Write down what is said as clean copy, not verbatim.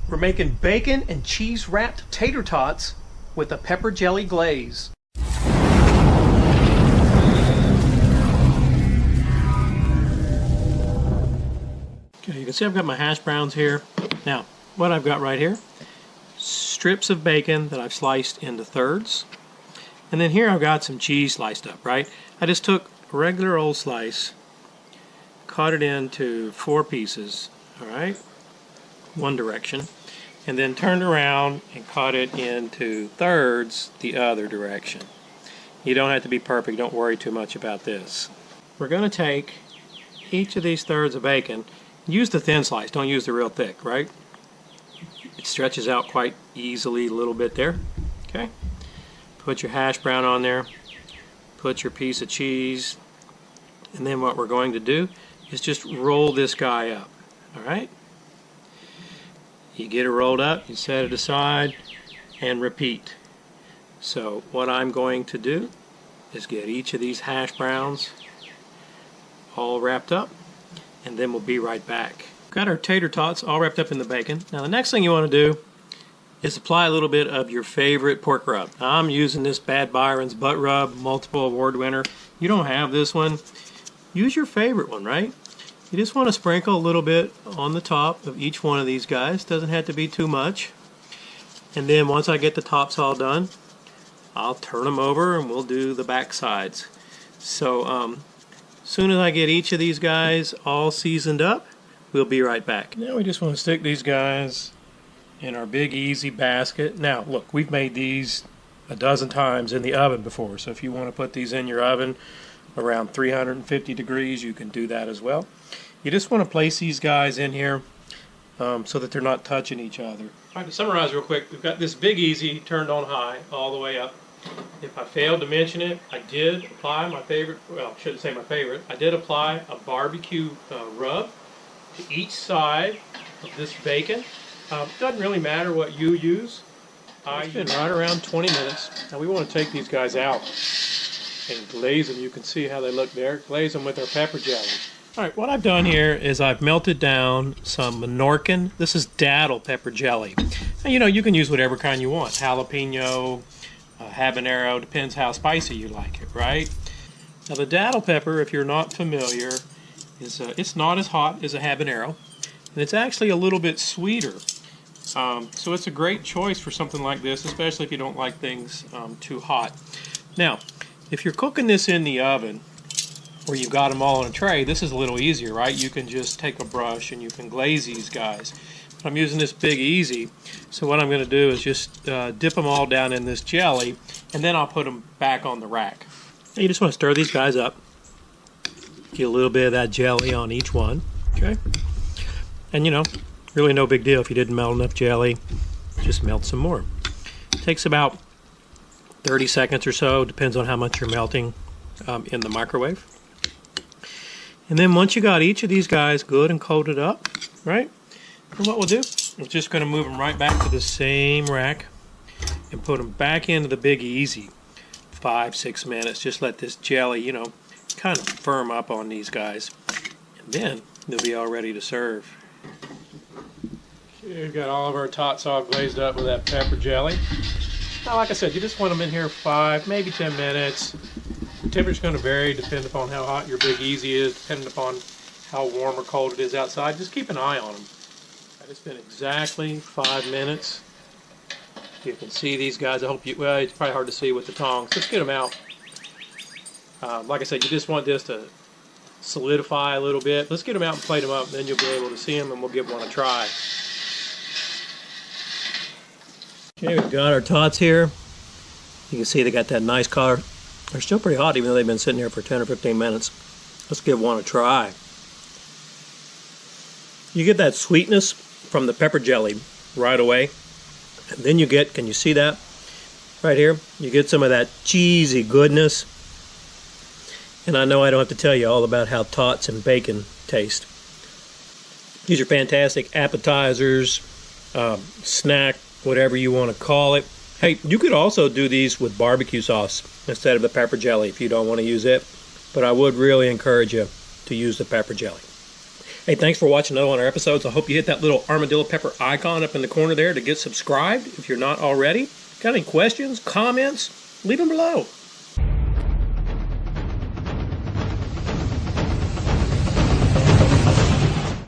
We're making bacon and cheese wrapped tater tots with a pepper jelly glaze. Okay, you can see I've got my hash browns here. Now, what I've got right here, strips of bacon that I've sliced into thirds. And then here I've got some cheese sliced up, right? I just took a regular old slice, cut it into 4 pieces, all right? One direction. And then turned around and cut it into thirds the other direction. You don't have to be perfect, don't worry too much about this. We're going to take each of these thirds of bacon, use the thin slice, don't use the real thick, right? It stretches out quite easily a little bit there, okay? Put your hash brown on there, put your piece of cheese, and then what we're going to do is just roll this guy up, all right? You get it rolled up, you set it aside, and repeat. So what I'm going to do is get each of these hash browns all wrapped up, and then we'll be right back. Got our tater tots all wrapped up in the bacon. Now the next thing you want to do is apply a little bit of your favorite pork rub. Now, I'm using this Bad Byron's Butt Rub, multiple award winner. You don't have this one, use your favorite one, right? You just want to sprinkle a little bit on the top of each one of these guys. Doesn't have to be too much. And then once I get the tops all done, I'll turn them over and we'll do the back sides. So as soon as I get each of these guys all seasoned up, we'll be right back. Now we just want to stick these guys in our Big Easy basket. Now look, we've made these a dozen times in the oven before, so if you want to put these in your oven around 350 degrees, you can do that as well. You just want to place these guys in here so that they're not touching each other. All right, to summarize real quick, we've got this Big Easy turned on high all the way up. If I failed to mention it, I did apply my favorite, well, I shouldn't say my favorite, I did apply a barbecue rub to each side of this bacon. Doesn't really matter what you use. It's been right around 20 minutes. Now we want to take these guys out and glaze them. You can see how they look there. Glaze them with our pepper jelly. Alright, what I've done here is I've melted down some Menorcan. This is Datil Pepper Jelly. Now, you know, you can use whatever kind you want. Jalapeno, habanero, depends how spicy you like it, right? Now the Datil pepper, if you're not familiar, is it's not as hot as a habanero. And it's actually a little bit sweeter. So it's a great choice for something like this, especially if you don't like things too hot. Now, if you're cooking this in the oven, where you've got them all on a tray, this is a little easier, right? You can just take a brush and you can glaze these guys. But I'm using this Big Easy, so what I'm going to do is just dip them all down in this jelly, and then I'll put them back on the rack. Now you just want to stir these guys up. Get a little bit of that jelly on each one, okay? And you know, really no big deal if you didn't melt enough jelly, just melt some more. It takes about 30 seconds or so, depends on how much you're melting in the microwave. And then once you got each of these guys good and coated up, right, and what we'll do is just going to move them right back to the same rack and put them back into the Big Easy. 5-6 minutes, just let this jelly, you know, kind of firm up on these guys, and then they'll be all ready to serve. Okay, we've got all of our tots all glazed up with that pepper jelly. Now, like I said, you just want them in here 5, maybe 10 minutes. The temperature's going to vary depending upon how hot your Big Easy is, depending upon how warm or cold it is outside. Just keep an eye on them. It's been exactly 5 minutes. You can see these guys. I hope you, well, it's probably hard to see with the tongs. Let's get them out. Like I said, you just want this to solidify a little bit. Let's get them out and plate them up, then you'll be able to see them, and we'll give one a try. Okay, we've got our tots here. You can see they got that nice color. They're still pretty hot even though they've been sitting here for 10 or 15 minutes. Let's give one a try. You get that sweetness from the pepper jelly right away. And then you get, can you see that? Right here, you get some of that cheesy goodness. And I know I don't have to tell you all about how tots and bacon taste. These are fantastic appetizers, snack, whatever you want to call it. Hey, you could also do these with barbecue sauce instead of the pepper jelly if you don't want to use it. But I would really encourage you to use the pepper jelly. Hey, thanks for watching another one of our episodes. I hope you hit that little armadillo pepper icon up in the corner there to get subscribed if you're not already. Got any questions, comments? Leave them below.